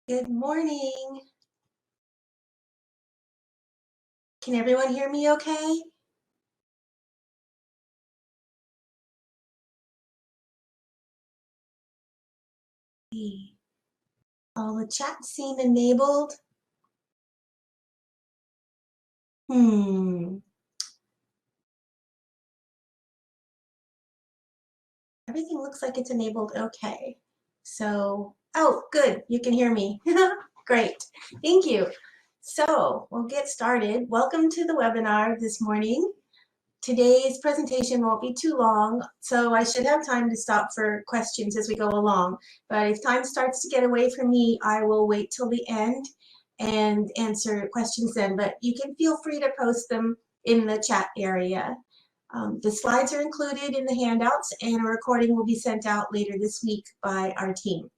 Good morning. Can everyone hear me okay? All the chats seem enabled. Everything looks like it's enabled okay. So, oh, good, you can hear me. Great, thank you. So, we'll get started. Welcome to the webinar this morning. Today's presentation won't be too long, so I should have time to stop for questions as we go along. But if time starts to get away from me, I will wait till the end and answer questions then. But you can feel free to post them in the chat area. The slides are included in the handouts, and a recording will be sent out later this week by our team.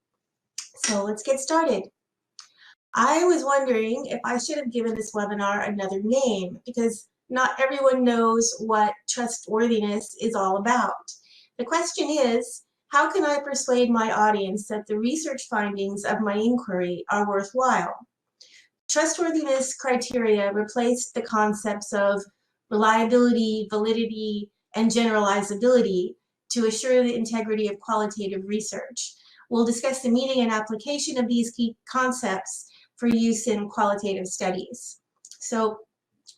So let's get started. I was wondering if I should have given this webinar another name, because not everyone knows what trustworthiness is all about. The question is, how can I persuade my audience that the research findings of my inquiry are worthwhile? Trustworthiness criteria replaced the concepts of reliability, validity, and generalizability to assure the integrity of qualitative research. We'll discuss the meaning and application of these key concepts for use in qualitative studies. So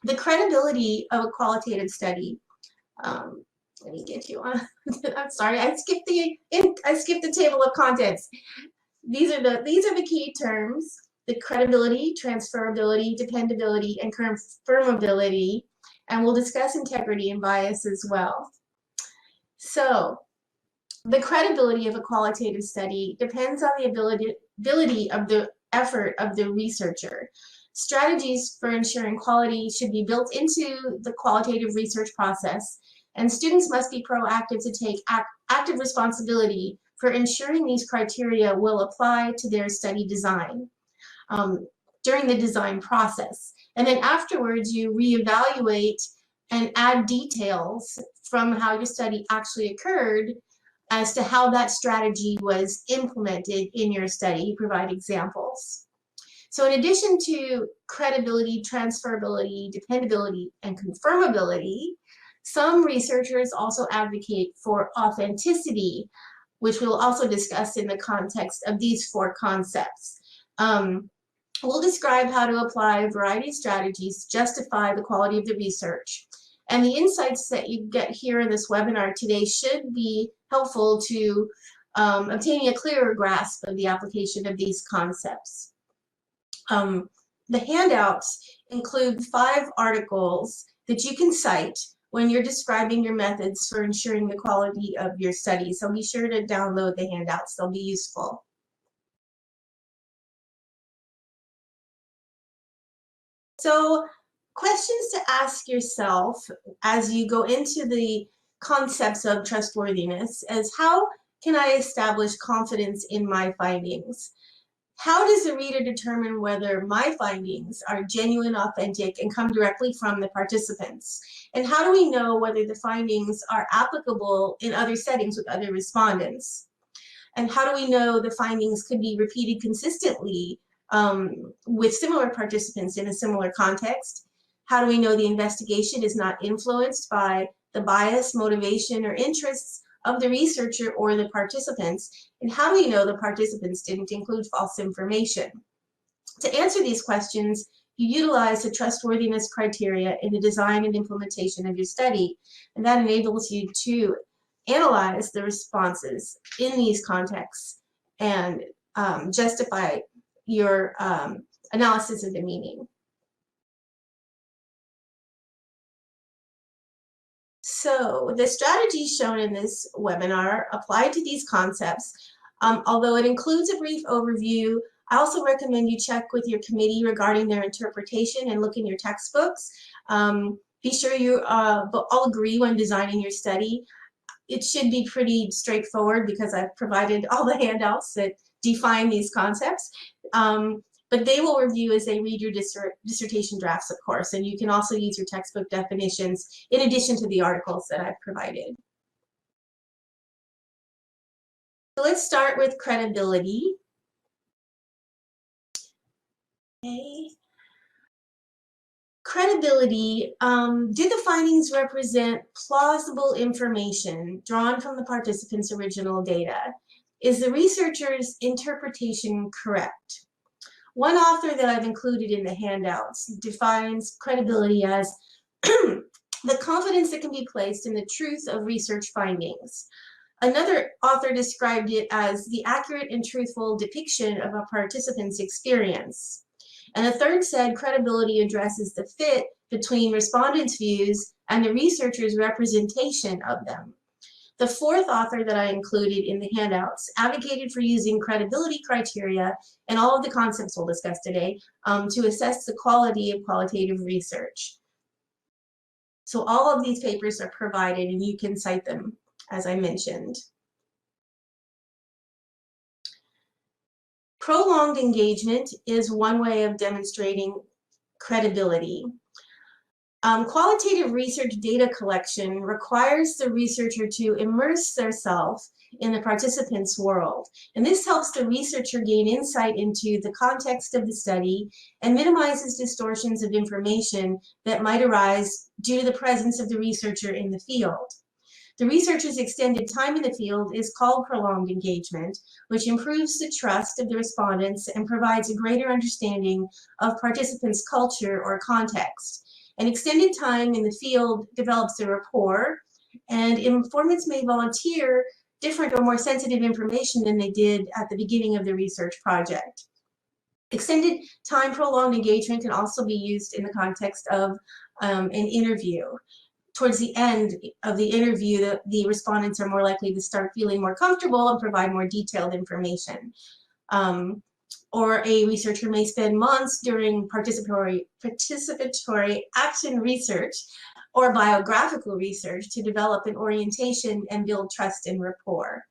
the credibility of a qualitative study, let me get you on. I'm sorry, I skipped the table of contents. These are the key terms: the credibility, transferability, dependability, and confirmability, and we'll discuss integrity and bias as well. So the credibility of a qualitative study depends on the ability of the effort of the researcher. Strategies for ensuring quality should be built into the qualitative research process, and students must be proactive to take active responsibility for ensuring these criteria will apply to their study design during the design process. And then afterwards, you reevaluate and add details from how your study actually occurred as to how that strategy was implemented in your study. You provide examples. So in addition to credibility, transferability, dependability, and confirmability, some researchers also advocate for authenticity, which we'll also discuss in the context of these four concepts. We'll describe how to apply a variety of strategies to justify the quality of the research. And the insights that you get here in this webinar today should be helpful to obtaining a clearer grasp of the application of these concepts. The handouts include 5 articles that you can cite when you're describing your methods for ensuring the quality of your study. So be sure to download the handouts, they'll be useful. So questions to ask yourself as you go into the concepts of trustworthiness is, how can I establish confidence in my findings? How does the reader determine whether my findings are genuine, authentic, and come directly from the participants? And how do we know whether the findings are applicable in other settings with other respondents? And how do we know the findings could be repeated consistently with similar participants in a similar context? How do we know the investigation is not influenced by the bias, motivation, or interests of the researcher or the participants? And how do we know the participants didn't include false information? To answer these questions, you utilize the trustworthiness criteria in the design and implementation of your study, and that enables you to analyze the responses in these contexts and justify your analysis of the meaning. So the strategies shown in this webinar apply to these concepts. Although it includes a brief overview, I also recommend you check with your committee regarding their interpretation and look in your textbooks. Be sure you all agree when designing your study. It should be pretty straightforward because I've provided all the handouts that define these concepts. But they will review as they read your dissertation drafts, of course, and you can also use your textbook definitions in addition to the articles that I've provided. So let's start with credibility. Okay. Credibility. Do the findings represent plausible information drawn from the participants' original data? Is the researcher's interpretation correct? One author that I've included in the handouts defines credibility as the confidence that can be placed in the truth of research findings. Another author described it as the accurate and truthful depiction of a participant's experience. And a third said credibility addresses the fit between respondents' views and the researcher's representation of them. The fourth author that I included in the handouts advocated for using credibility criteria and all of the concepts we'll discuss today to assess the quality of qualitative research. So all of these papers are provided and you can cite them, as I mentioned. Prolonged engagement is one way of demonstrating credibility. Qualitative research data collection requires the researcher to immerse themselves in the participant's world. And this helps the researcher gain insight into the context of the study and minimizes distortions of information that might arise due to the presence of the researcher in the field. The researcher's extended time in the field is called prolonged engagement, which improves the trust of the respondents and provides a greater understanding of participants' culture or context. An extended time in the field develops a rapport, and informants may volunteer different or more sensitive information than they did at the beginning of the research project. Extended time prolonged engagement can also be used in the context of an interview. Towards the end of the interview, the respondents are more likely to start feeling more comfortable and provide more detailed information. Or a researcher may spend months during participatory action research or biographical research to develop an orientation and build trust and rapport.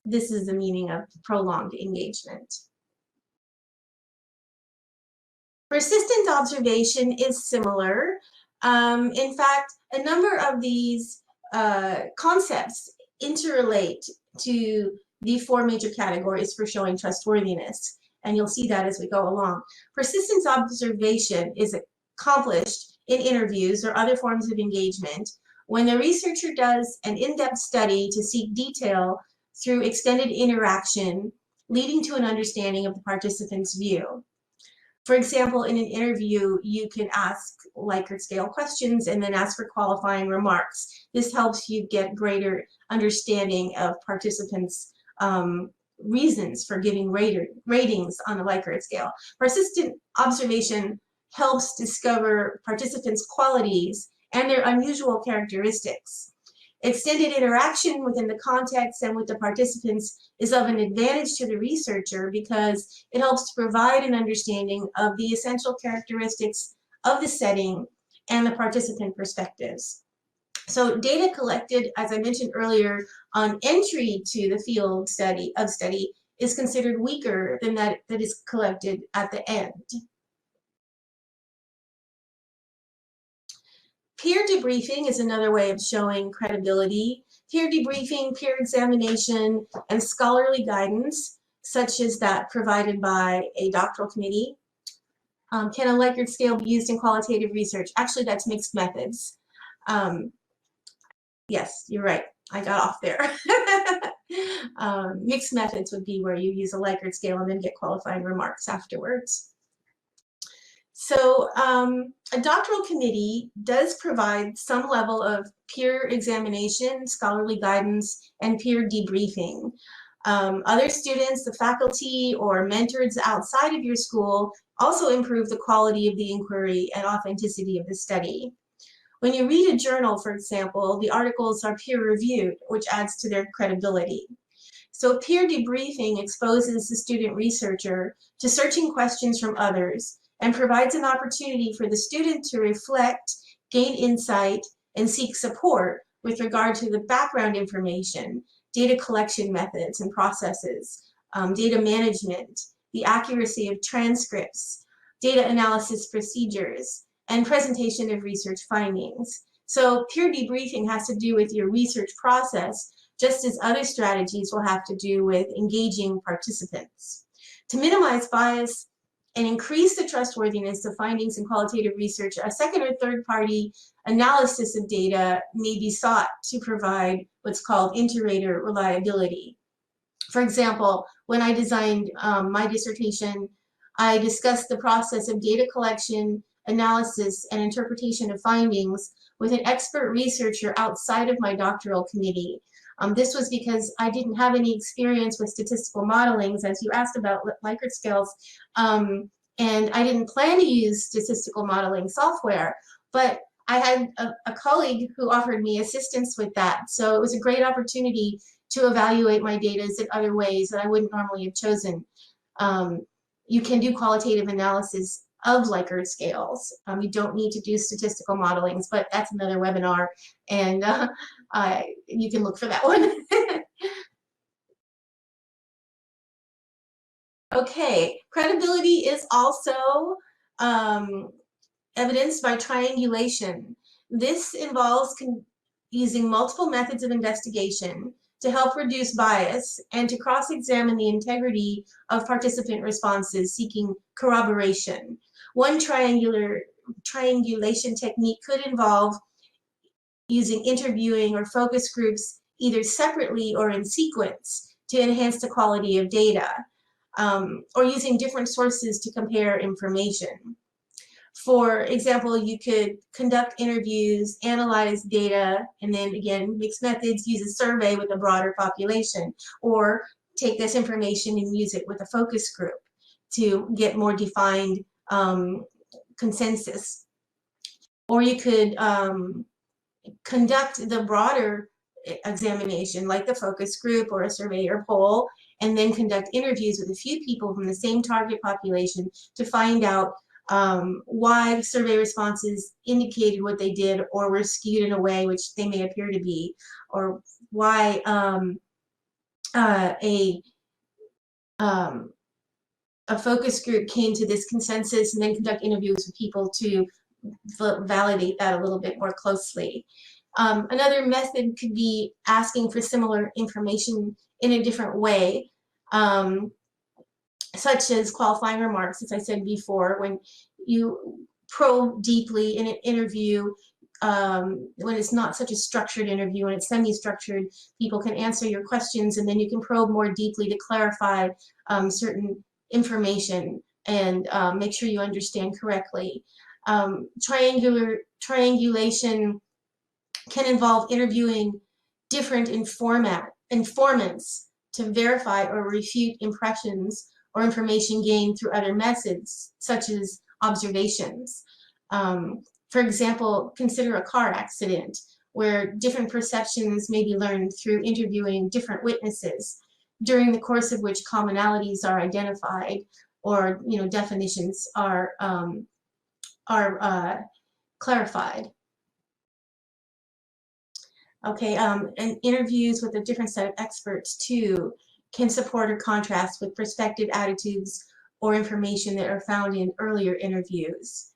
This is the meaning of prolonged engagement. Persistent observation is similar. In fact, a number of these concepts interrelate to the four major categories for showing trustworthiness. And you'll see that as we go along. Persistence observation is accomplished in interviews or other forms of engagement when the researcher does an in-depth study to seek detail through extended interaction, leading to an understanding of the participant's view. For example, in an interview, you can ask Likert scale questions and then ask for qualifying remarks. This helps you get greater understanding of participants' reasons for giving ratings on the Likert scale. Persistent observation helps discover participants' qualities and their unusual characteristics. Extended interaction within the context and with the participants is of an advantage to the researcher because it helps to provide an understanding of the essential characteristics of the setting and the participant perspectives. So data collected, as I mentioned earlier, on entry to the field study is considered weaker than that is collected at the end. Peer debriefing is another way of showing credibility. Peer debriefing, peer examination, and scholarly guidance, such as that provided by a doctoral committee. Can a Likert scale be used in qualitative research? Actually, that's mixed methods. Yes, you're right. I got off there. Mixed methods would be where you use a Likert scale and then get qualifying remarks afterwards. So a doctoral committee does provide some level of peer examination, scholarly guidance, and peer debriefing. Other students, the faculty, or mentors outside of your school also improve the quality of the inquiry and authenticity of the study. When you read a journal, for example, the articles are peer-reviewed, which adds to their credibility. So peer debriefing exposes the student researcher to searching questions from others and provides an opportunity for the student to reflect, gain insight, and seek support with regard to the background information, data collection methods and processes, data management, the accuracy of transcripts, data analysis procedures, and presentation of research findings. So peer debriefing has to do with your research process, just as other strategies will have to do with engaging participants. To minimize bias, and increase the trustworthiness of findings in qualitative research, a second or third party analysis of data may be sought to provide what's called inter-rater reliability. For example, when I designed my dissertation, I discussed the process of data collection, analysis, and interpretation of findings with an expert researcher outside of my doctoral committee. This was because I didn't have any experience with statistical modelings, as you asked about Likert scales, and I didn't plan to use statistical modeling software, but I had a colleague who offered me assistance with that. So it was a great opportunity to evaluate my data in other ways that I wouldn't normally have chosen. You can do qualitative analysis of Likert scales. You don't need to do statistical modelings, but that's another webinar, and you can look for that one. Okay, credibility is also evidenced by triangulation. This involves using multiple methods of investigation to help reduce bias and to cross-examine the integrity of participant responses seeking corroboration. One triangulation technique could involve using interviewing or focus groups either separately or in sequence to enhance the quality of data, or using different sources to compare information. For example, you could conduct interviews, analyze data, and then again, mixed methods, use a survey with a broader population, or take this information and use it with a focus group to get more defined consensus. Or you could conduct the broader examination, like the focus group or a survey or poll, and then conduct interviews with a few people from the same target population to find out why the survey responses indicated what they did or were skewed in a way which they may appear to be, or why a focus group came to this consensus, and then conduct interviews with people to validate that a little bit more closely. Another method could be asking for similar information in a different way, such as qualifying remarks, as I said before. When you probe deeply in an interview, when it's not such a structured interview, when it's semi-structured, people can answer your questions, and then you can probe more deeply to clarify certain information and make sure you understand correctly. Triangulation can involve interviewing different informants to verify or refute impressions or information gained through other methods, such as observations. For example, consider a car accident, where different perceptions may be learned through interviewing different witnesses, during the course of which commonalities are identified, or definitions are clarified. Okay, and interviews with a different set of experts too can support or contrast with perspective, attitudes, or information that are found in earlier interviews.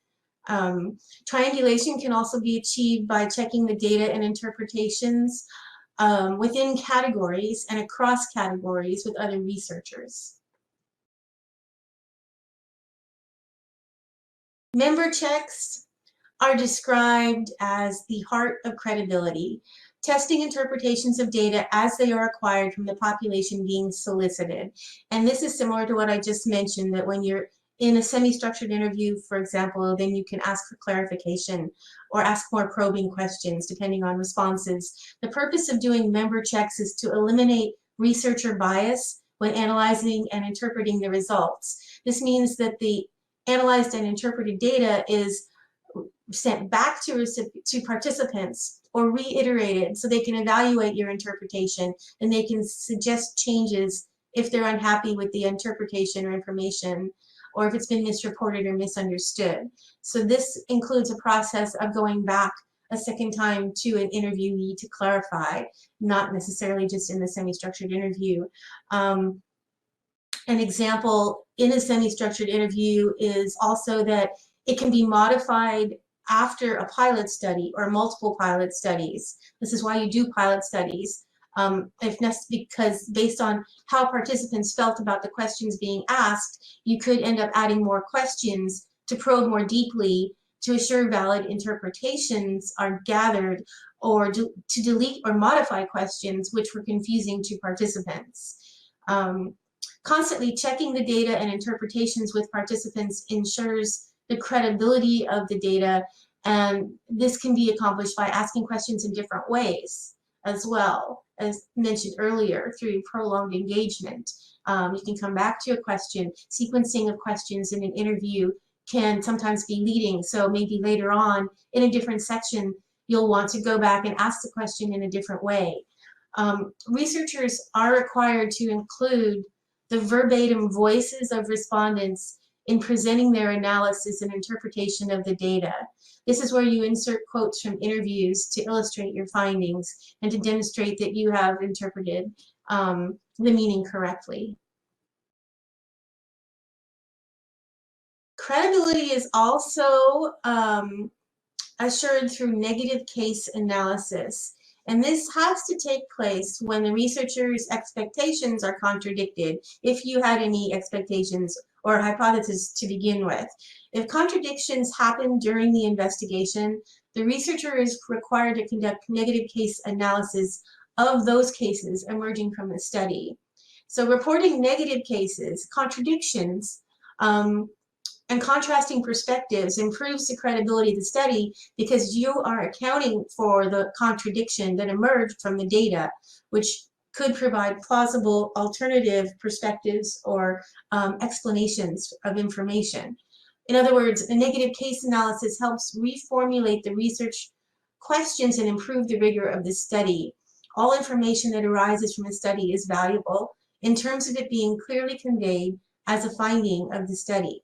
Triangulation can also be achieved by checking the data and interpretations within categories and across categories with other researchers. Member checks are described as the heart of credibility, testing interpretations of data as they are acquired from the population being solicited. And this is similar to what I just mentioned, that when you're in a semi-structured interview, for example, then you can ask for clarification or ask more probing questions depending on responses. The purpose of doing member checks is to eliminate researcher bias when analyzing and interpreting the results. This means that the analyzed and interpreted data is sent back to participants or reiterated so they can evaluate your interpretation, and they can suggest changes if they're unhappy with the interpretation or information, or if it's been misreported or misunderstood. So this includes a process of going back a second time to an interviewee to clarify, not necessarily just in the semi-structured interview. An example in a semi-structured interview is also that it can be modified after a pilot study or multiple pilot studies. This is why you do pilot studies. because based on how participants felt about the questions being asked, you could end up adding more questions to probe more deeply to assure valid interpretations are gathered, or to delete or modify questions which were confusing to participants. Constantly checking the data and interpretations with participants ensures the credibility of the data, and this can be accomplished by asking questions in different ways as well, as mentioned earlier, through prolonged engagement. You can come back to a question. Sequencing of questions in an interview can sometimes be leading, so maybe later on in a different section you'll want to go back and ask the question in a different way. Researchers are required to include the verbatim voices of respondents in presenting their analysis and interpretation of the data. This is where you insert quotes from interviews to illustrate your findings and to demonstrate that you have interpreted the meaning correctly. Credibility is also assured through negative case analysis. And this has to take place when the researcher's expectations are contradicted, if you had any expectations or hypothesis to begin with. If contradictions happen during the investigation, the researcher is required to conduct negative case analysis of those cases emerging from the study. So reporting negative cases, contradictions, and contrasting perspectives improves the credibility of the study because you are accounting for the contradiction that emerged from the data, which could provide plausible alternative perspectives or explanations of information. In other words, a negative case analysis helps reformulate the research questions and improve the rigor of the study. All information that arises from a study is valuable in terms of it being clearly conveyed as a finding of the study.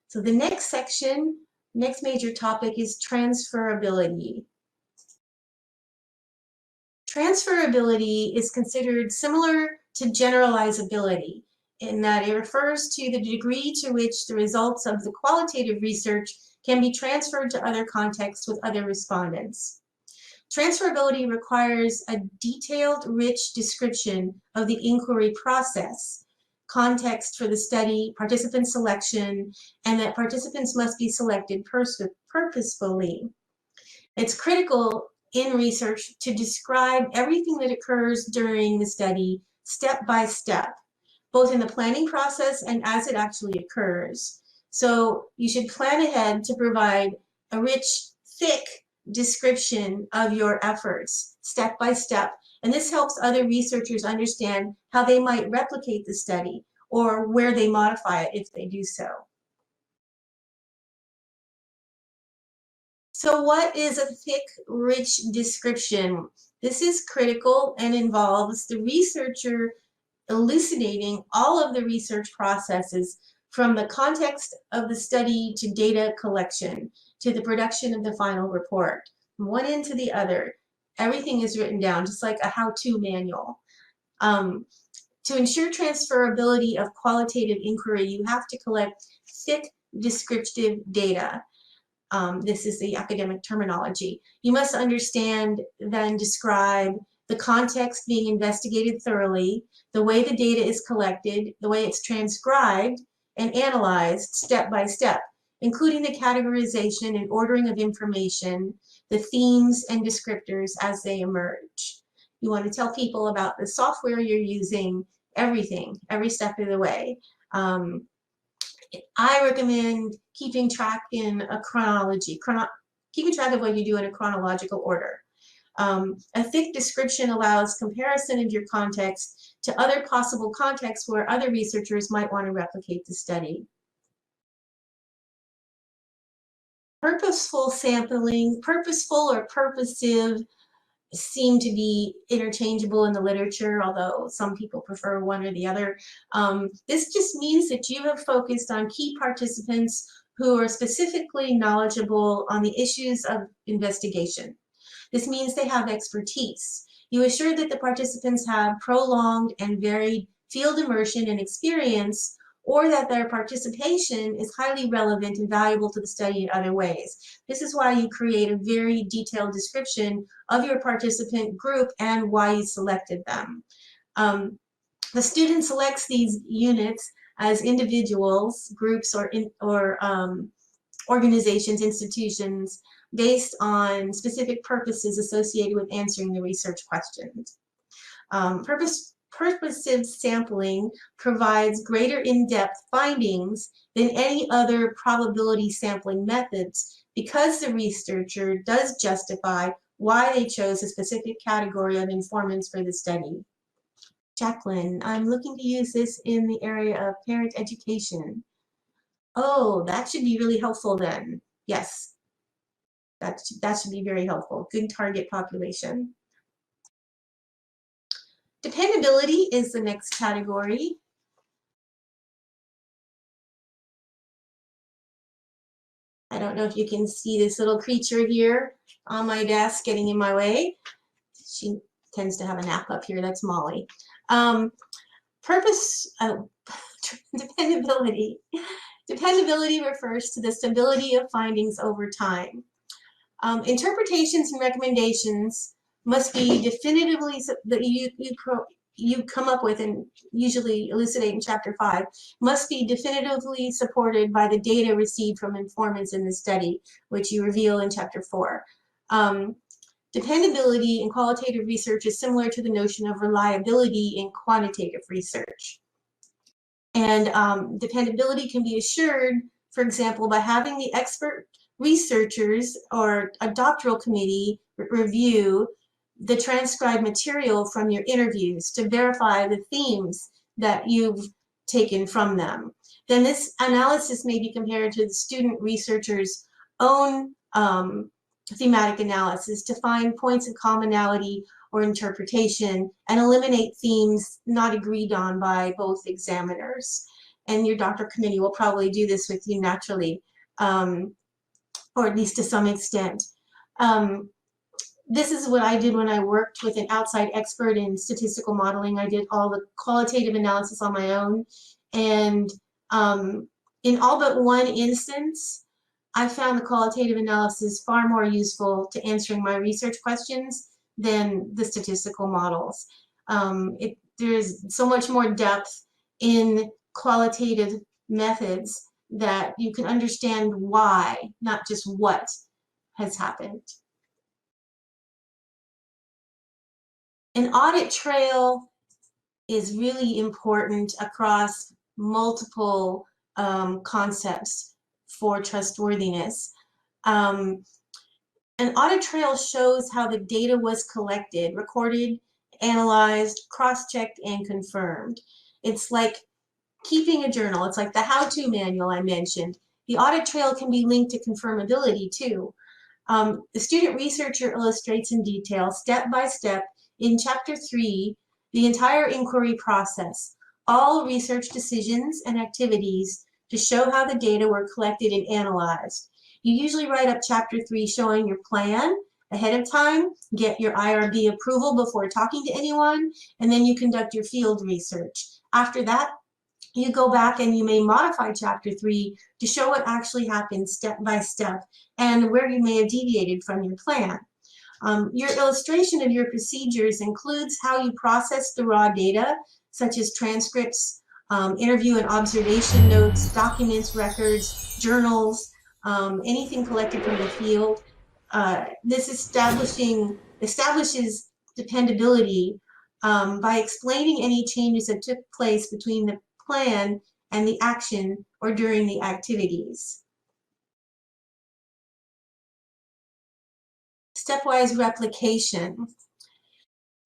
So the next section, next major topic is transferability. Transferability is considered similar to generalizability in that it refers to the degree to which the results of the qualitative research can be transferred to other contexts with other respondents. Transferability requires a detailed, rich description of the inquiry process, context for the study, participant selection, and that participants must be selected purposefully. It's critical in research to describe everything that occurs during the study step by step, both in the planning process and as it actually occurs. So you should plan ahead to provide a rich, thick description of your efforts step by step. And this helps other researchers understand how they might replicate the study or where they modify it if they do so. So what is a thick, rich description? This is critical and involves the researcher elucidating all of the research processes from the context of the study to data collection to the production of the final report. From one end to the other, everything is written down, just like a how-to manual. To ensure transferability of qualitative inquiry, you have to collect thick descriptive data. This is the academic terminology. You must understand, then describe the context being investigated thoroughly, the way the data is collected, the way it's transcribed and analyzed step by step, including the categorization and ordering of information, the themes and descriptors as they emerge. You want to tell people about the software you're using, everything, every step of the way. I recommend keeping track in a chronology, keeping track of what you do in a chronological order. A thick description allows comparison of your context to other possible contexts where other researchers might want to replicate the study. Purposeful sampling, purposeful or purposive seem to be interchangeable in the literature, although some people prefer one or the other. This just means that you have focused on key participants who are specifically knowledgeable on the issues of investigation. This means they have expertise. You assure that the participants have prolonged and varied field immersion and experience or that their participation is highly relevant and valuable to the study in other ways. This is why you create a very detailed description of your participant group and why you selected them. The student selects these units as individuals, groups, or organizations, institutions, based on specific purposes associated with answering the research questions. Purposive sampling provides greater in-depth findings than any other probability sampling methods because the researcher does justify why they chose a specific category of informants for the study. Jacqueline, I'm looking to use this in the area of parent education. Oh, that should be really helpful then. Yes, that should be very helpful. Good target population. Dependability is the next category. I don't know if you can see this little creature here on my desk getting in my way. She tends to have a nap up here. That's Molly. Dependability. Dependability refers to the stability of findings over time. Interpretations and recommendations must be definitively, that you come up with and usually elucidate in Chapter 5, must be definitively supported by the data received from informants in the study, which you reveal in Chapter 4. Dependability in qualitative research is similar to the notion of reliability in quantitative research. And dependability can be assured, for example, by having the expert researchers or a doctoral committee review the transcribed material from your interviews to verify the themes that you've taken from them. Then this analysis may be compared to the student researcher's own thematic analysis to find points of commonality or interpretation and eliminate themes not agreed on by both examiners. And your doctoral committee will probably do this with you naturally, or at least to some extent. This is what I did when I worked with an outside expert in statistical modeling. I did all the qualitative analysis on my own. And in all but one instance, I found the qualitative analysis far more useful to answering my research questions than the statistical models. There's so much more depth in qualitative methods that you can understand why, not just what has happened. An audit trail is really important across multiple concepts for trustworthiness. An audit trail shows how the data was collected, recorded, analyzed, cross-checked, and confirmed. It's like keeping a journal. It's like the how-to manual I mentioned. The audit trail can be linked to confirmability too. The student researcher illustrates in detail, step by step, in Chapter 3, the entire inquiry process, all research decisions and activities to show how the data were collected and analyzed. You usually write up Chapter 3 showing your plan ahead of time, get your IRB approval before talking to anyone, and then you conduct your field research. After that, you go back and you may modify Chapter 3 to show what actually happened step by step and where you may have deviated from your plan. Your illustration of your procedures includes how you process the raw data, such as transcripts, interview and observation notes, documents, records, journals, anything collected from the field. This establishes dependability by explaining any changes that took place between the plan and the action or during the activities. Stepwise replication.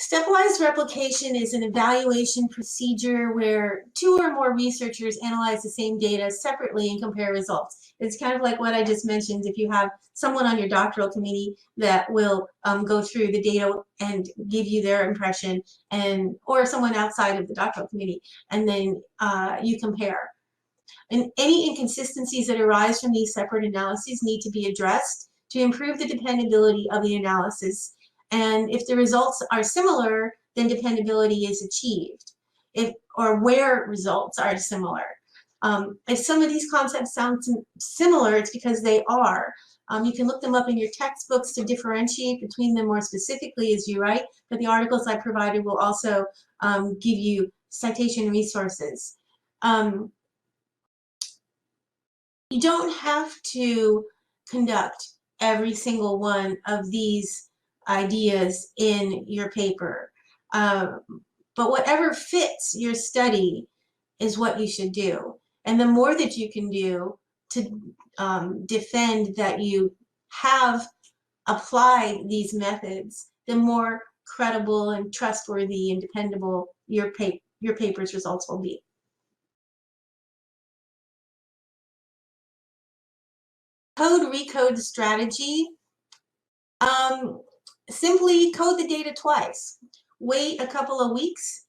Stepwise replication is an evaluation procedure where two or more researchers analyze the same data separately and compare results. It's kind of like what I just mentioned. If you have someone on your doctoral committee that will go through the data and give you their impression, or someone outside of the doctoral committee, and then you compare. And any inconsistencies that arise from these separate analyses need to be addressed to improve the dependability of the analysis. And if the results are similar, then dependability is achieved, or where results are similar. If some of these concepts sound similar, it's because they are. You can look them up in your textbooks to differentiate between them more specifically as you write, but the articles I provided will also give you citation resources. You don't have to conduct every single one of these ideas in your paper, but whatever fits your study is what you should do. And the more that you can do to defend that you have applied these methods, the more credible and trustworthy and dependable your paper's results will be. Code recode strategy. Simply code the data twice. Wait a couple of weeks.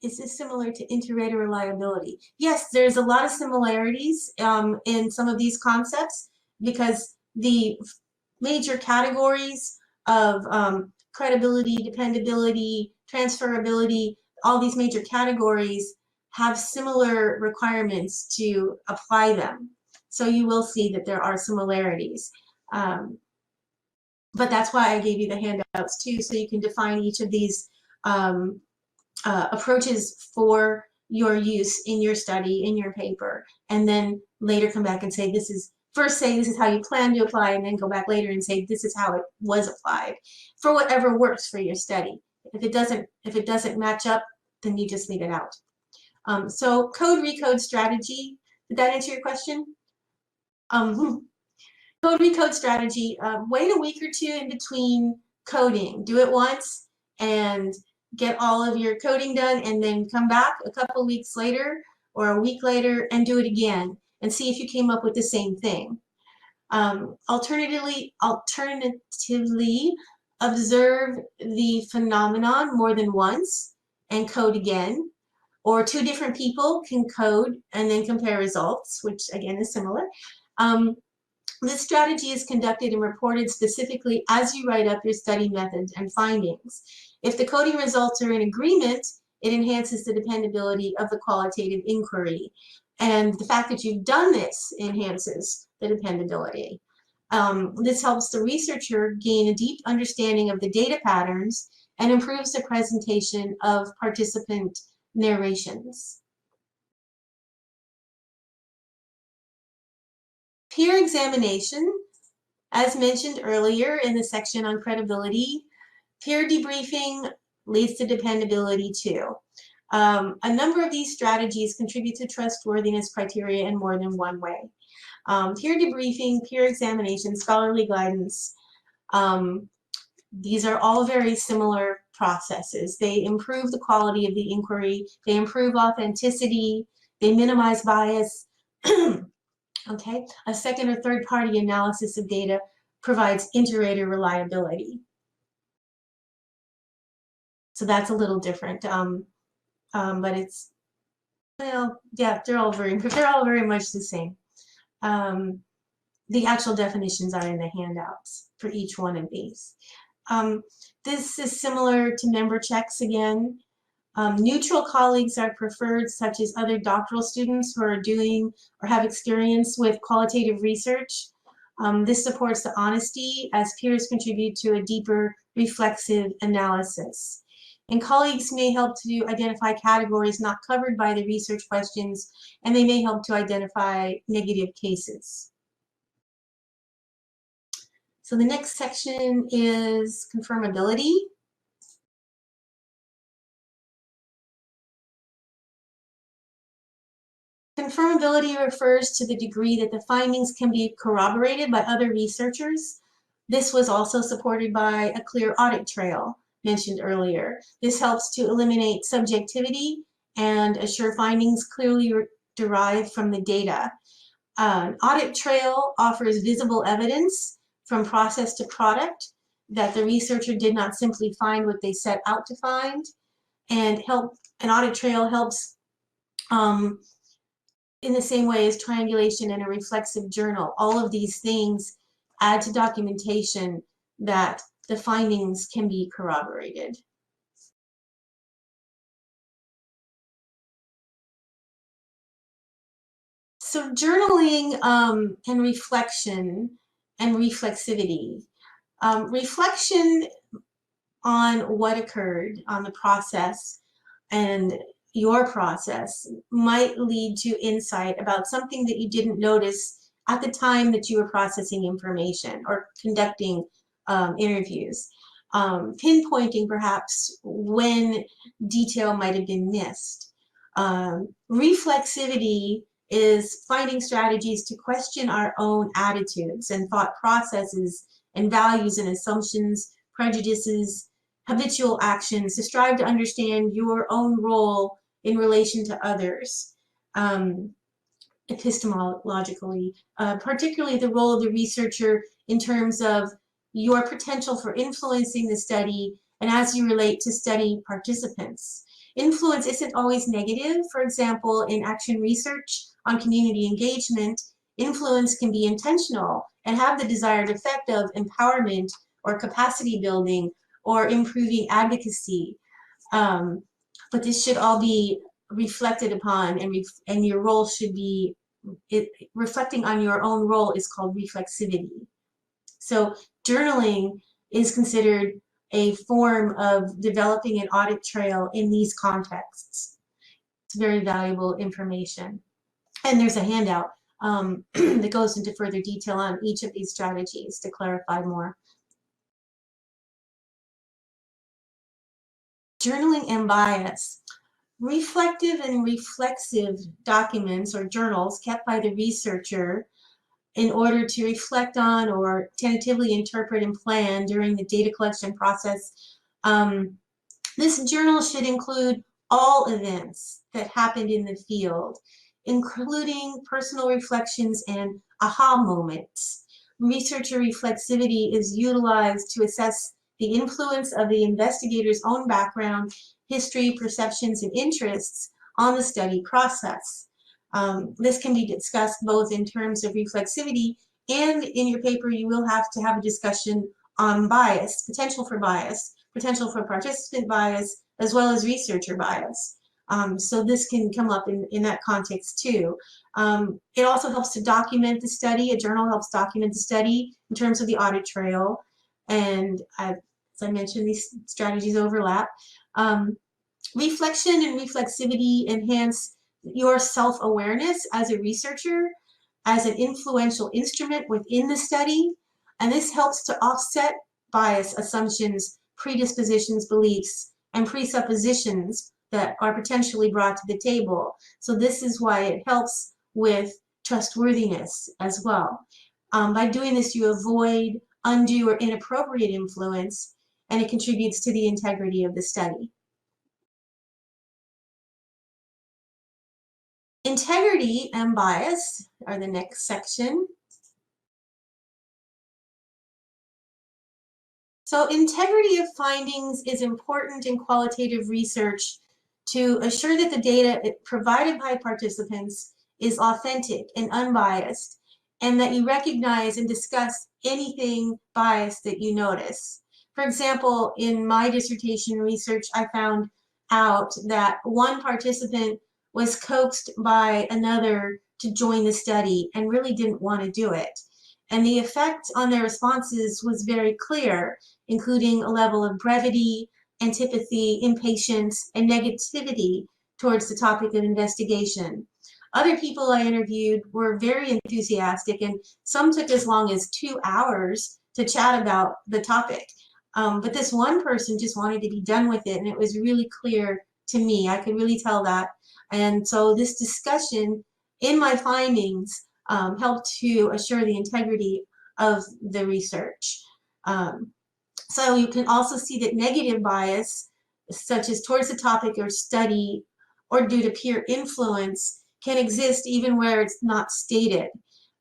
Is this similar to inter-rater reliability? Yes, there's a lot of similarities in some of these concepts, because the major categories of credibility, dependability, transferability, all these major categories have similar requirements to apply them. So you will see that there are similarities. But that's why I gave you the handouts too, so you can define each of these approaches for your use in your study, in your paper, and then later come back and say this is how you plan to apply, and then go back later and say this is how it was applied, for whatever works for your study. If it doesn't match up, then you just leave it out. So code recode strategy, did that answer your question? Code recode strategy, wait a week or two in between coding. Do it once and get all of your coding done, and then come back a couple weeks later or a week later and do it again and see if you came up with the same thing. Alternatively, observe the phenomenon more than once and code again. Or two different people can code and then compare results, which again is similar. This strategy is conducted and reported specifically as you write up your study methods and findings. If the coding results are in agreement, it enhances the dependability of the qualitative inquiry. And the fact that you've done this enhances the dependability. This helps the researcher gain a deep understanding of the data patterns and improves the presentation of participant narrations. Peer examination, as mentioned earlier in the section on credibility, peer debriefing leads to dependability too. A number of these strategies contribute to trustworthiness criteria in more than one way. Peer debriefing, peer examination, scholarly guidance, these are all very similar processes. They improve the quality of the inquiry, they improve authenticity, they minimize bias. Okay, a second or third party analysis of data provides inter-rater reliability. So that's a little different, but it's, well, yeah, they're all very much the same. The actual definitions are in the handouts for each one of these. This is similar to member checks again. Neutral colleagues are preferred, such as other doctoral students who are doing or have experience with qualitative research. This supports the honesty as peers contribute to a deeper reflexive analysis. And colleagues may help to identify categories not covered by the research questions, and they may help to identify negative cases. So the next section is confirmability. Confirmability refers to the degree that the findings can be corroborated by other researchers. This was also supported by a clear audit trail mentioned earlier. This helps to eliminate subjectivity and assure findings clearly derived from the data. An audit trail offers visible evidence from process to product that the researcher did not simply find what they set out to find, and an audit trail helps in the same way as triangulation and a reflexive journal. All of these things add to documentation that the findings can be corroborated. So journaling and reflection and reflexivity. Reflection on what occurred on the process and your process might lead to insight about something that you didn't notice at the time that you were processing information or conducting interviews. Pinpointing perhaps when detail might have been missed. Reflexivity is finding strategies to question our own attitudes and thought processes and values and assumptions, prejudices, habitual actions, to strive to understand your own role in relation to others, epistemologically, particularly the role of the researcher in terms of your potential for influencing the study and as you relate to study participants. Influence isn't always negative. For example, in action research on community engagement, influence can be intentional and have the desired effect of empowerment or capacity building or improving advocacy. But this should all be reflected upon, and your role should be, reflecting on your own role is called reflexivity. So journaling is considered a form of developing an audit trail in these contexts. It's very valuable information. And there's a handout that goes into further detail on each of these strategies to clarify more. Journaling and bias. Reflective and reflexive documents or journals kept by the researcher in order to reflect on or tentatively interpret and plan during the data collection process. This journal should include all events that happened in the field, including personal reflections and aha moments. Researcher reflexivity is utilized to assess the influence of the investigator's own background, history, perceptions, and interests on the study process. This can be discussed both in terms of reflexivity, and in your paper you will have to have a discussion on bias, potential for participant bias, as well as researcher bias. So this can come up in that context too. It also helps to document the study. A journal helps document the study in terms of the audit trail. And as I mentioned, these strategies overlap. Reflection and reflexivity enhance your self-awareness as a researcher, as an influential instrument within the study, and this helps to offset bias, assumptions, predispositions, beliefs, and presuppositions that are potentially brought to the table. So this is why it helps with trustworthiness as well. By doing this, you avoid undue or inappropriate influence, and it contributes to the integrity of the study. Integrity and bias are the next section. So integrity of findings is important in qualitative research to assure that the data provided by participants is authentic and unbiased, and that you recognize and discuss anything biased that you notice. For example, in my dissertation research, I found out that one participant was coaxed by another to join the study and really didn't want to do it. And the effect on their responses was very clear, including a level of brevity, antipathy, impatience, and negativity towards the topic of investigation. Other people I interviewed were very enthusiastic, and some took as long as 2 hours to chat about the topic. But this one person just wanted to be done with it, and it was really clear to me. I could really tell that. And so this discussion in my findings helped to assure the integrity of the research. So you can also see that negative bias, such as towards the topic or study or due to peer influence, can exist even where it's not stated.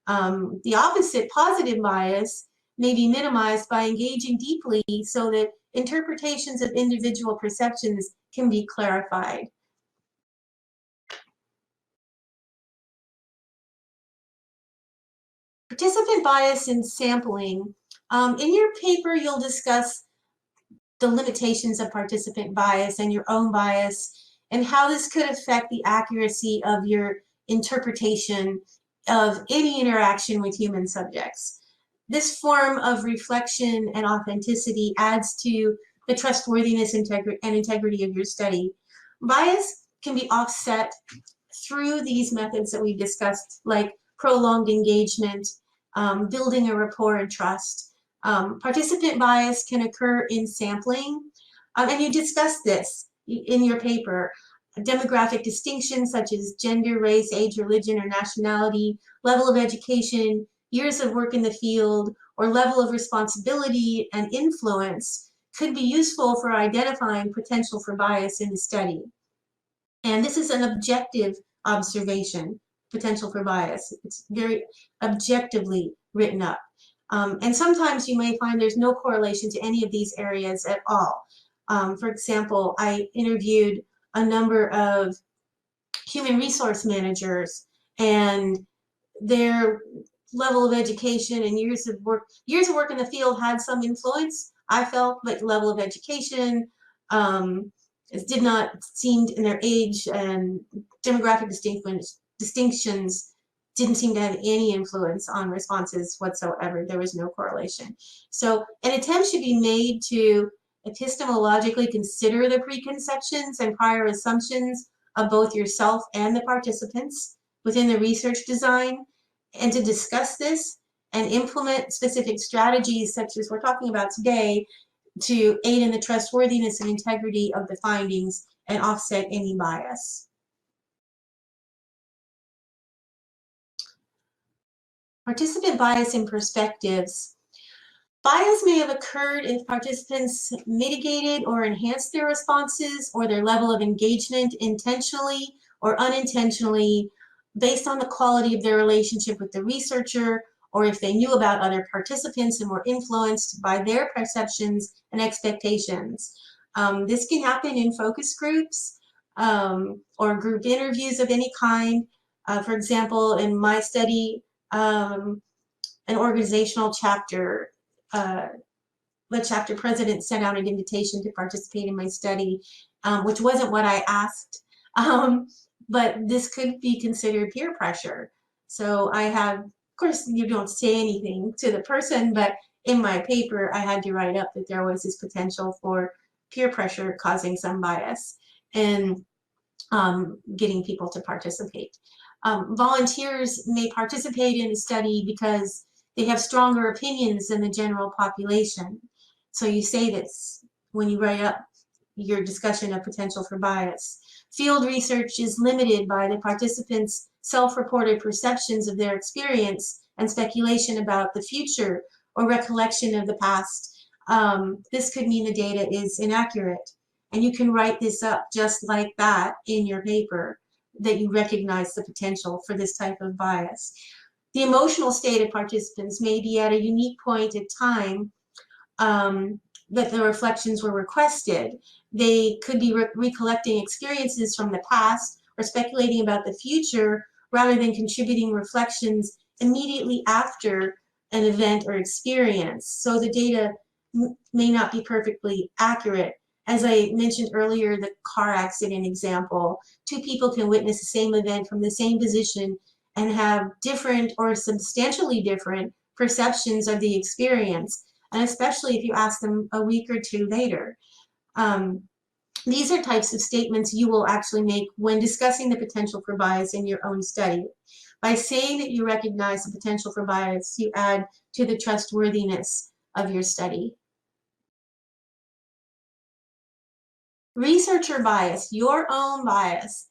The opposite, positive bias, may be minimized by engaging deeply so that interpretations of individual perceptions can be clarified. Participant bias in sampling. In your paper, you'll discuss the limitations of participant bias and your own bias, and how this could affect the accuracy of your interpretation of any interaction with human subjects. This form of reflection and authenticity adds to the trustworthiness and integrity of your study. Bias can be offset through these methods that we discussed, like prolonged engagement, building a rapport and trust. Participant bias can occur in sampling, and you discussed this in your paper. Demographic distinctions such as gender, race, age, religion, or nationality, level of education, years of work in the field, or level of responsibility and influence could be useful for identifying potential for bias in the study. And this is an objective observation, potential for bias. It's very objectively written up. And sometimes you may find there's no correlation to any of these areas at all. For example, I interviewed a number of human resource managers, and their level of education and years of work in the field had some influence. I felt like level of education did not seem, in their age and demographic distinctions didn't seem to have any influence on responses whatsoever. There was no correlation. So an attempt should be made to epistemologically consider the preconceptions and prior assumptions of both yourself and the participants within the research design, and to discuss this and implement specific strategies such as we're talking about today to aid in the trustworthiness and integrity of the findings and offset any bias. Participant bias and perspectives. Bias may have occurred if participants mitigated or enhanced their responses or their level of engagement intentionally or unintentionally based on the quality of their relationship with the researcher, or if they knew about other participants and were influenced by their perceptions and expectations. This can happen in focus groups or group interviews of any kind. For example, in my study, an organizational chapter, the chapter president sent out an invitation to participate in my study, which wasn't what I asked, but this could be considered peer pressure. So I have, of course, you don't say anything to the person, but in my paper, I had to write up that there was this potential for peer pressure causing some bias and getting people to participate. Volunteers may participate in a study because they have stronger opinions than the general population. So you say this when you write up your discussion of potential for bias. Field research is limited by the participants' self-reported perceptions of their experience and speculation about the future or recollection of the past. This could mean the data is inaccurate. And you can write this up just like that in your paper, that you recognize the potential for this type of bias. The emotional state of participants may be at a unique point in time that the reflections were requested. They could be recollecting experiences from the past or speculating about the future rather than contributing reflections immediately after an event or experience. So the data may not be perfectly accurate. As I mentioned earlier, the car accident example, two people can witness the same event from the same position and have different or substantially different perceptions of the experience, and especially if you ask them a week or two later. These are types of statements you will actually make when discussing the potential for bias in your own study. By saying that you recognize the potential for bias, you add to the trustworthiness of your study. Researcher bias, your own bias.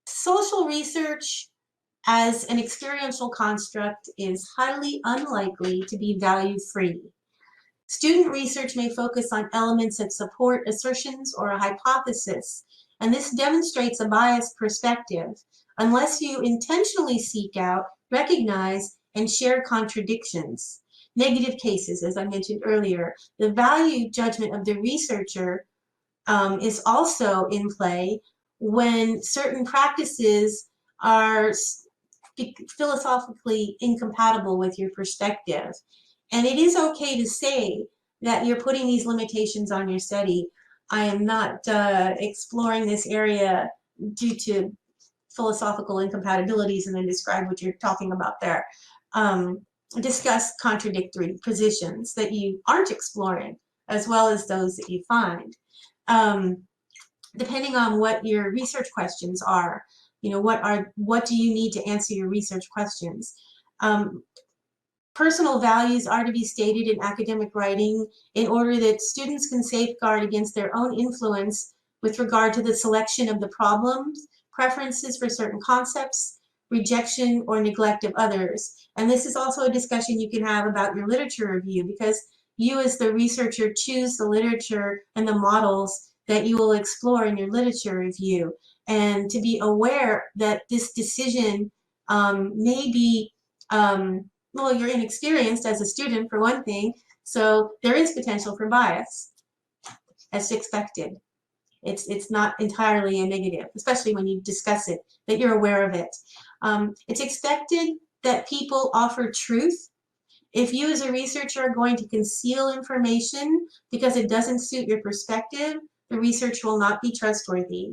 Social research as an experiential construct is highly unlikely to be value-free. Student research may focus on elements that support assertions or a hypothesis, and this demonstrates a biased perspective unless you intentionally seek out, recognize, and share contradictions. Negative cases, as I mentioned earlier, the value judgment of the researcher is also in play when certain practices are philosophically incompatible with your perspective. And it is okay to say that you're putting these limitations on your study. I am not exploring this area due to philosophical incompatibilities and then describe what you're talking about there. Discuss contradictory positions that you aren't exploring, as well as those that you find. Depending on what your research questions are, you know, what do you need to answer your research questions? Personal values are to be stated in academic writing in order that students can safeguard against their own influence with regard to the selection of the problems, preferences for certain concepts, rejection or neglect of others. And this is also a discussion you can have about your literature review, because you as the researcher choose the literature and the models that you will explore in your literature review. And to be aware that this decision may be, well, you're inexperienced as a student for one thing, so there is potential for bias, as expected. It's not entirely a negative, especially when you discuss it, that you're aware of it. It's expected that people offer truth. If you as a researcher are going to conceal information because it doesn't suit your perspective, the research will not be trustworthy.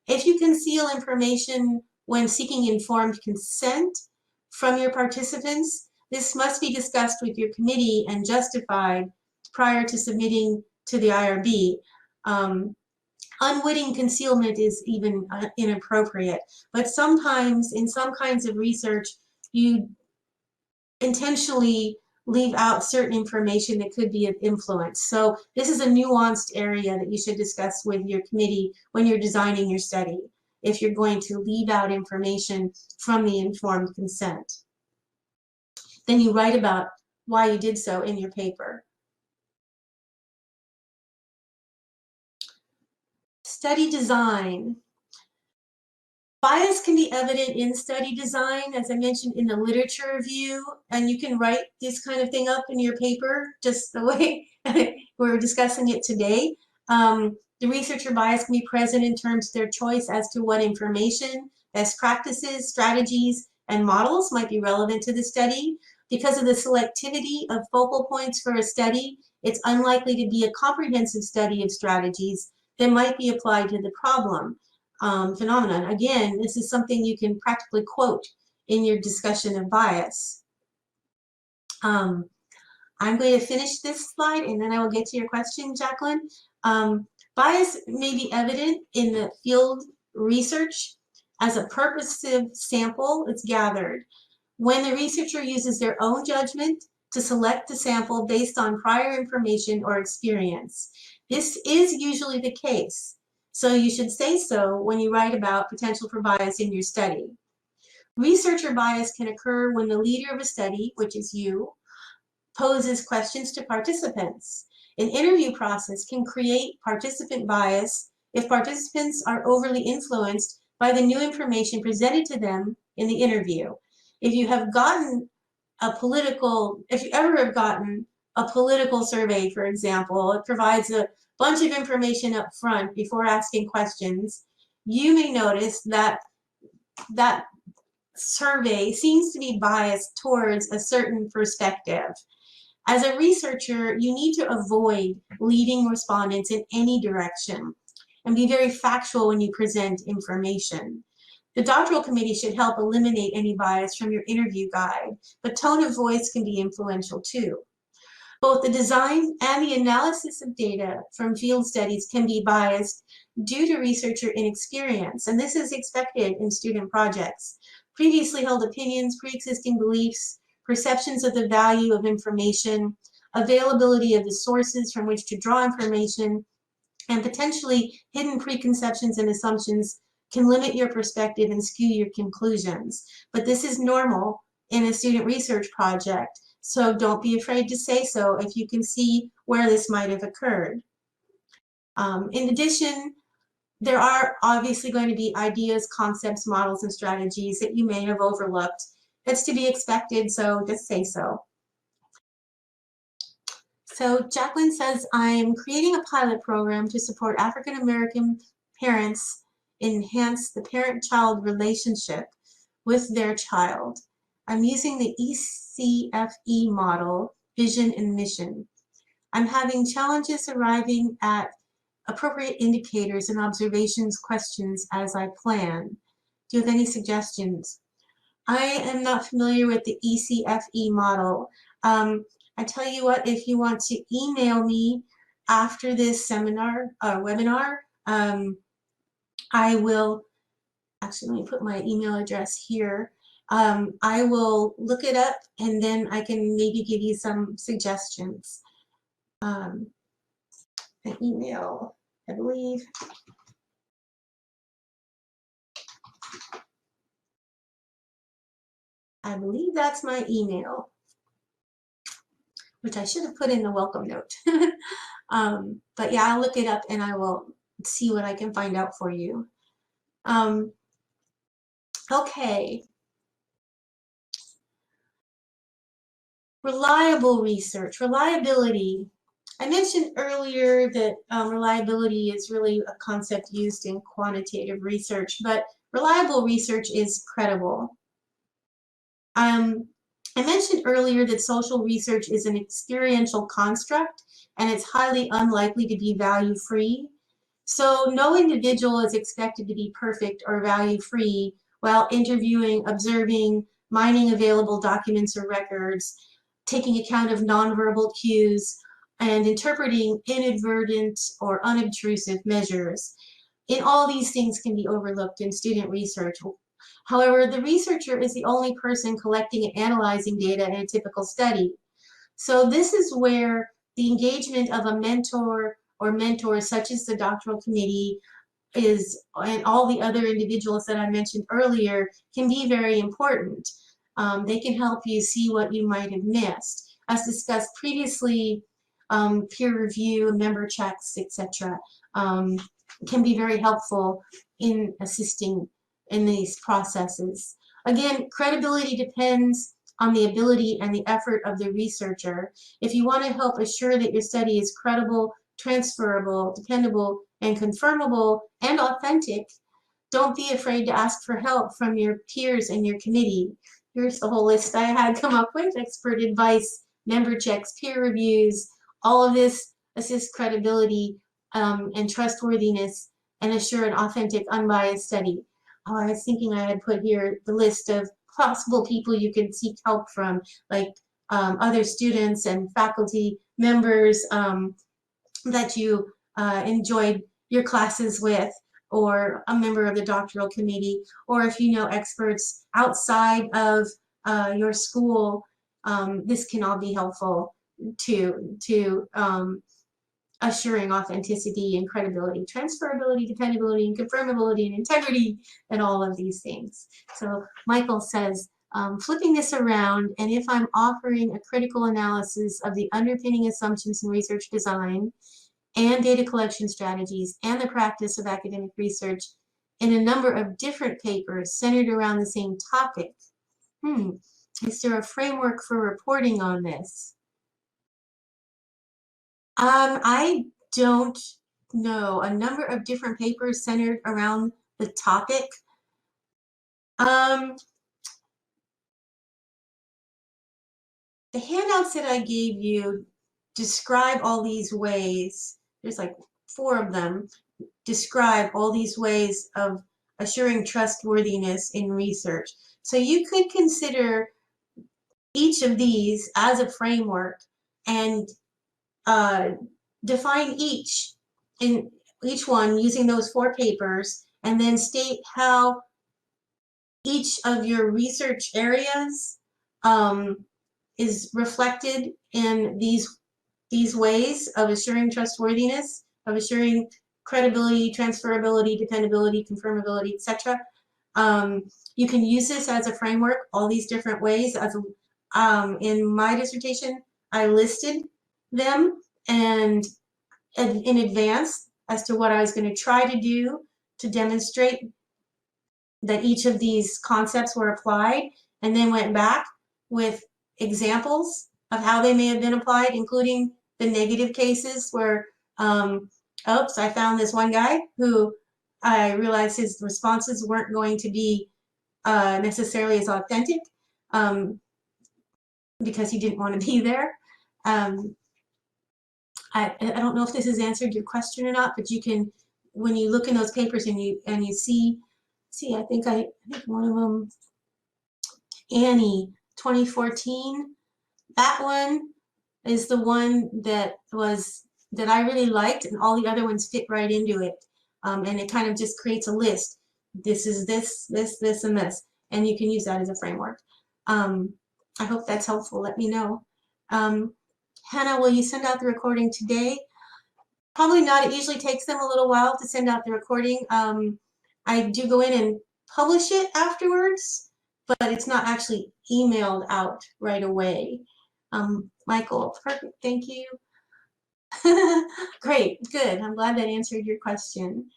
If you conceal information when seeking informed consent from your participants, this must be discussed with your committee and justified prior to submitting to the IRB. Unwitting concealment is even inappropriate, but sometimes in some kinds of research, you intentionally leave out certain information that could be of influence. So this is a nuanced area that you should discuss with your committee when you're designing your study, if you're going to leave out information from the informed consent. Then you write about why you did so in your paper. Study design. Bias can be evident in study design, as I mentioned in the literature review, and you can write this kind of thing up in your paper, just the way we're discussing it today. The researcher bias can be present in terms of their choice as to what information, best practices, strategies, and models might be relevant to the study. Because of the selectivity of focal points for a study, it's unlikely to be a comprehensive study of strategies that might be applied to the problem. Phenomenon. Again, this is something you can practically quote in your discussion of bias. I'm going to finish this slide and then I will get to your question, Jacqueline. Bias may be evident in the field research as a purposive sample is gathered. When the researcher uses their own judgment to select the sample based on prior information or experience. This is usually the case. So you should say so when you write about potential for bias in your study. Researcher bias can occur when the leader of a study, which is you, poses questions to participants. An interview process can create participant bias if participants are overly influenced by the new information presented to them in the interview. If you ever have gotten a political survey, for example, it provides a bunch of information up front before asking questions, you may notice that that survey seems to be biased towards a certain perspective. As a researcher, you need to avoid leading respondents in any direction and be very factual when you present information. The doctoral committee should help eliminate any bias from your interview guide, but tone of voice can be influential too. Both the design and the analysis of data from field studies can be biased due to researcher inexperience, and this is expected in student projects. Previously held opinions, pre-existing beliefs, perceptions of the value of information, availability of the sources from which to draw information, and potentially hidden preconceptions and assumptions can limit your perspective and skew your conclusions. But this is normal in a student research project. So don't be afraid to say so if you can see where this might have occurred. In addition, there are obviously going to be ideas, concepts, models, and strategies that you may have overlooked. That's to be expected, so just say so. So Jacqueline says, I'm creating a pilot program to support African American parents enhance the parent-child relationship with their child. I'm using the ECFE model, vision and mission. I'm having challenges arriving at appropriate indicators and observations questions as I plan. Do you have any suggestions? I am not familiar with the ECFE model. I tell you what, if you want to email me after this seminar or webinar, I will, actually let me put my email address here. I will look it up and then I can maybe give you some suggestions. An email, I believe. I believe that's my email, which I should have put in the welcome note. But yeah, I'll look it up and I will see what I can find out for you. Okay. Reliable research, reliability. I mentioned earlier that reliability is really a concept used in quantitative research, but reliable research is credible. I mentioned earlier that social research is an experiential construct and it's highly unlikely to be value-free. So no individual is expected to be perfect or value-free while interviewing, observing, mining available documents or records, taking account of nonverbal cues, and interpreting inadvertent or unobtrusive measures. And all these things can be overlooked in student research. However, the researcher is the only person collecting and analyzing data in a typical study. So this is where the engagement of a mentor or mentors such as the doctoral committee is, and all the other individuals that I mentioned earlier, can be very important. They can help you see what you might have missed. As discussed previously, peer review, member checks, etc. Can be very helpful in assisting in these processes. Again, credibility depends on the ability and the effort of the researcher. If you want to help assure that your study is credible, transferable, dependable, and confirmable, and authentic, don't be afraid to ask for help from your peers and your committee. Here's the whole list I had come up with: expert advice, member checks, peer reviews. All of this assists credibility and trustworthiness and assure an authentic, unbiased study. Oh, I was thinking I had put here the list of possible people you can seek help from, like other students and faculty members that you enjoyed your classes with, or a member of the doctoral committee, or if you know experts outside of your school. This can all be helpful to assuring authenticity and credibility, transferability, dependability, and confirmability, and integrity, and all of these things. So Michael says, flipping this around, and if I'm offering a critical analysis of the underpinning assumptions in research design and data collection strategies and the practice of academic research in a number of different papers centered around the same topic, is there a framework for reporting on this? I don't know. A number of different papers centered around the topic. The handouts that I gave you describe all these ways. There's like 4 of them. Describe all these ways of assuring trustworthiness in research. So you could consider each of these as a framework and define each one using those 4 papers, and then state how each of your research areas is reflected in these ways of assuring trustworthiness, of assuring credibility, transferability, dependability, confirmability, etc. You can use this as a framework, all these different ways. As in my dissertation, I listed them and in advance as to what I was going to try to do to demonstrate that each of these concepts were applied, and then went back with examples of how they may have been applied, including the negative cases where, oops, I found this one guy who I realized his responses weren't going to be necessarily as authentic because he didn't want to be there. I don't know if this has answered your question or not, but you can, when you look in those papers and you see see, I think one of them, Annie, 2014. That one is the one that I really liked, and all the other ones fit right into it. And it kind of just creates a list. This is this, and this, and you can use that as a framework. I hope that's helpful. Let me know. Hannah, will you send out the recording today? Probably not. It usually takes them a little while to send out the recording. I do go in and publish it afterwards, but it's not actually emailed out right away. Michael, perfect. Thank you. Great, good. I'm glad that answered your question.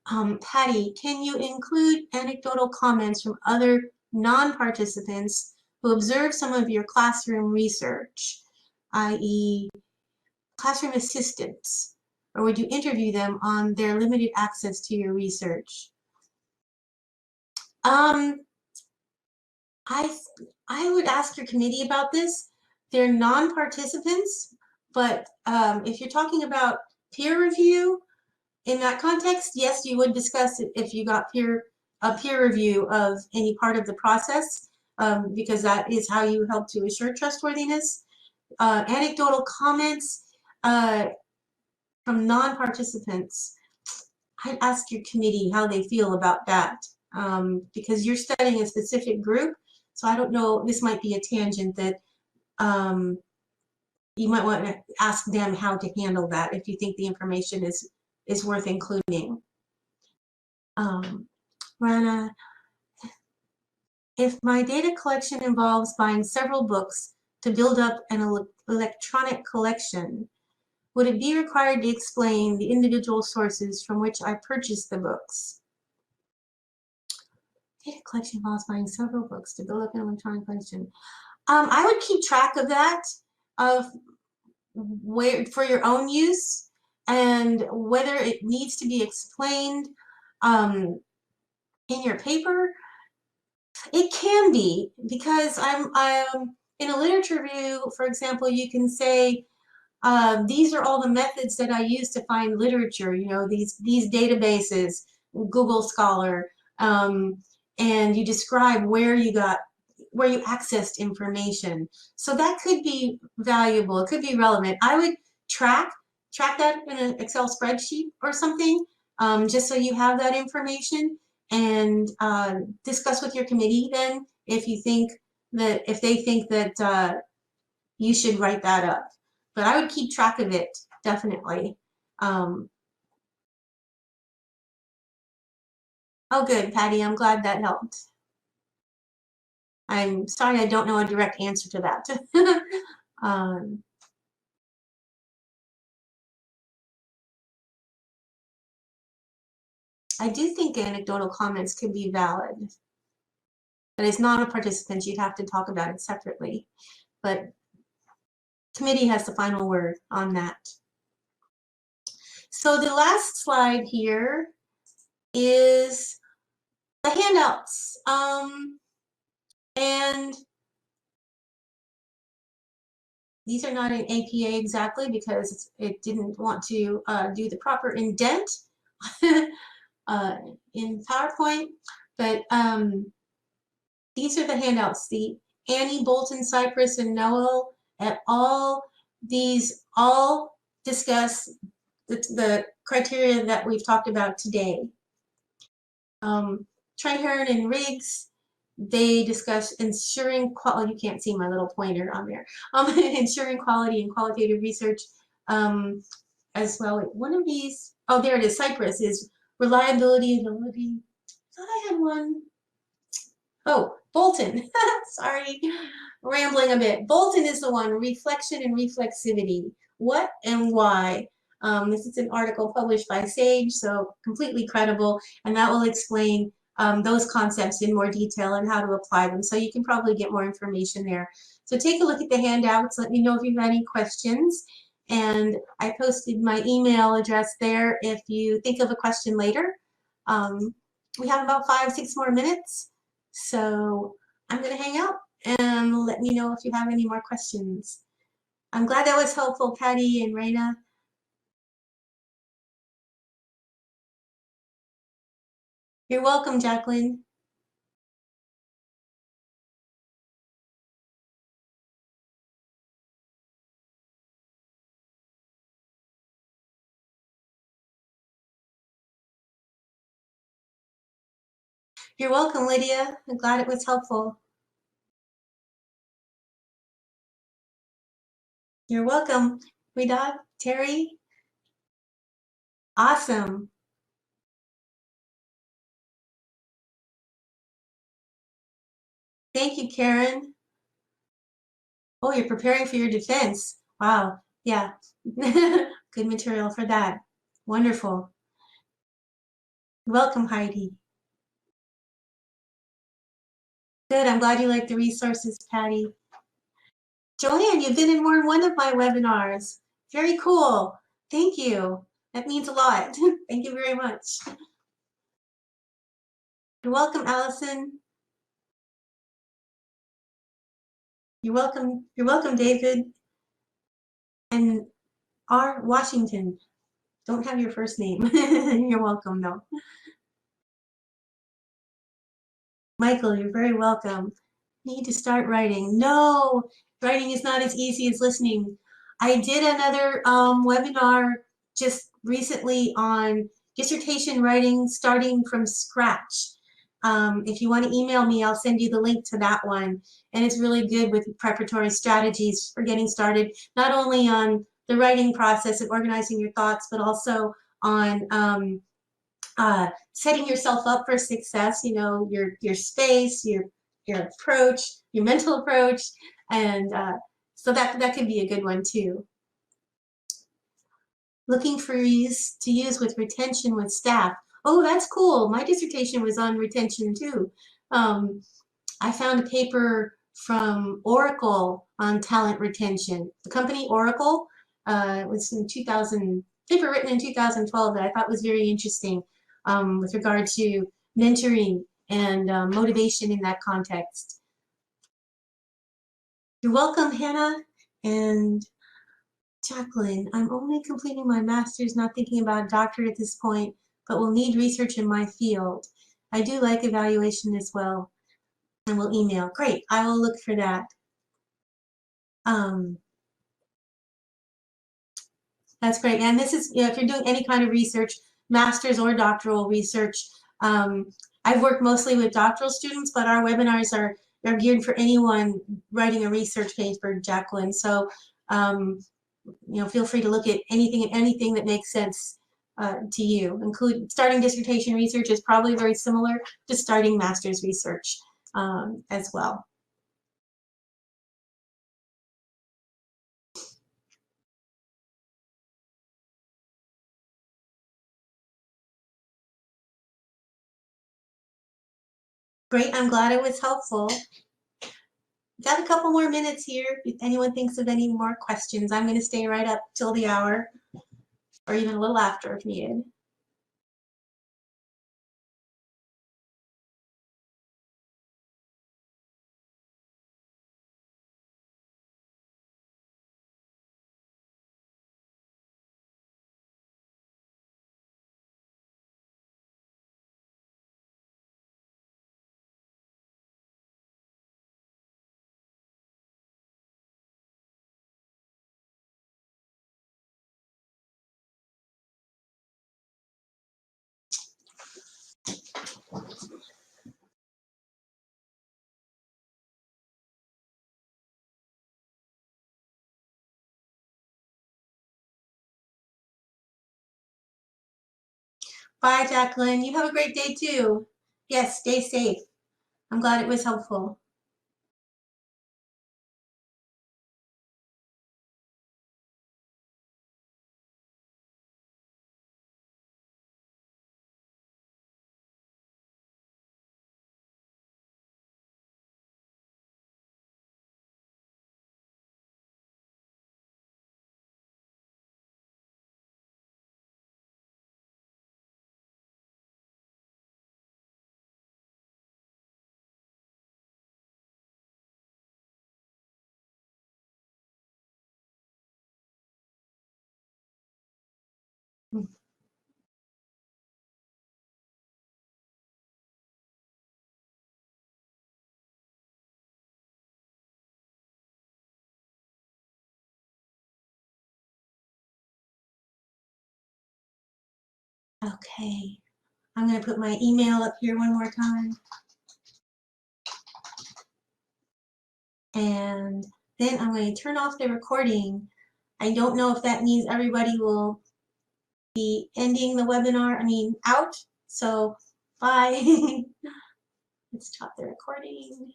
Patty, can you include anecdotal comments from other non-participants who observe some of your classroom research, i.e. classroom assistants, or would you interview them on their limited access to your research? I would ask your committee about this. They're non-participants, but if you're talking about peer review, in that context, yes, you would discuss it if you got a peer review of any part of the process, because that is how you help to assure trustworthiness. Anecdotal comments from non-participants, I'd ask your committee how they feel about that, because you're studying a specific group. So I don't know, this might be a tangent that you might want to ask them how to handle that if you think the information is worth including. Rana, if my data collection involves buying several books to build up an electronic collection, would it be required to explain the individual sources from which I purchased the books? Data collection involves buying several books to build up an electronic collection. I would keep track of that, of where for your own use, and whether it needs to be explained in your paper. It can be, because I'm in a literature review, for example, you can say, these are all the methods that I use to find literature, you know, these databases, Google Scholar, and you describe where you accessed information. So that could be valuable, it could be relevant. I would track that in an Excel spreadsheet or something, just so you have that information, and discuss with your committee then if they think that you should write that up. But I would keep track of it, definitely. Oh, good, Patty. I'm glad that helped. I'm sorry I don't know a direct answer to that. I do think anecdotal comments could be valid, but as non-participants, you'd have to talk about it separately. But committee has the final word on that. So the last slide here is the handouts. And these are not in APA exactly because it didn't want to do the proper indent in PowerPoint, but these are the handouts. The Annie, Bolton, Cypress, and Noel et al. These all discuss the criteria that we've talked about today. Traherne and Riggs, they discuss ensuring quality. You can't see my little pointer on there. Ensuring quality and qualitative research as well. One of these, oh, there it is. Cypress is reliability, ability. I thought I had one. Oh, Bolton. Sorry, rambling a bit. Bolton is the one. Reflection and reflexivity. What and why? This is an article published by Sage, so completely credible, and that will explain those concepts in more detail and how to apply them. So you can probably get more information there. So take a look at the handouts. Let me know if you have any questions. And I posted my email address there if you think of a question later. We have about 5-6 more minutes. So I'm going to hang out and let me know if you have any more questions. I'm glad that was helpful, Patty and Raina. You're welcome, Jacqueline. You're welcome, Lydia. I'm glad it was helpful. You're welcome. Widad, Terry. Awesome. Thank you, Karen. Oh, you're preparing for your defense. Wow. Yeah. Good material for that. Wonderful. Welcome, Heidi. Good. I'm glad you like the resources, Patty. Joanne, you've been in more than one of my webinars. Very cool. Thank you. That means a lot. Thank you very much. You're welcome, Allison. You're welcome. You're welcome, David. And R. Washington. Don't have your first name. You're welcome, though. Michael, you're very welcome. Need to start writing. No, writing is not as easy as listening. I did another webinar just recently on dissertation writing starting from scratch. If you want to email me, I'll send you the link to that one. And it's really good with preparatory strategies for getting started, not only on the writing process and organizing your thoughts, but also on setting yourself up for success, you know, your space, your approach, your mental approach, and so that could be a good one too. Looking for use to use with retention with staff. Oh, that's cool. My dissertation was on retention too. I found a paper from Oracle on talent retention. The company Oracle, it was in 2000, paper written in 2012 that I thought was very interesting with regard to mentoring and motivation in that context. You're welcome, Hannah and Jacqueline. I'm only completing my master's, not thinking about a doctorate at this point, but will need research in my field. I do like evaluation as well. And will email. Great, I will look for that. That's great. And this is, you know, if you're doing any kind of research, master's or doctoral research, I've worked mostly with doctoral students, but our webinars are geared for anyone writing a research paper, Jacqueline. So, you know, feel free to look at anything that makes sense to you. Include starting dissertation research is probably very similar to starting master's research as well. Great, I'm glad it was helpful. Got a couple more minutes here. If anyone thinks of any more questions, I'm going to stay right up till the hour or even a little after if needed. Bye, Jacqueline. You have a great day too. Yes, stay safe. I'm glad it was helpful. Okay, I'm going to put my email up here one more time. And then I'm going to turn off the recording. I don't know if that means everybody will be ending the webinar, out. So bye. Let's stop the recording.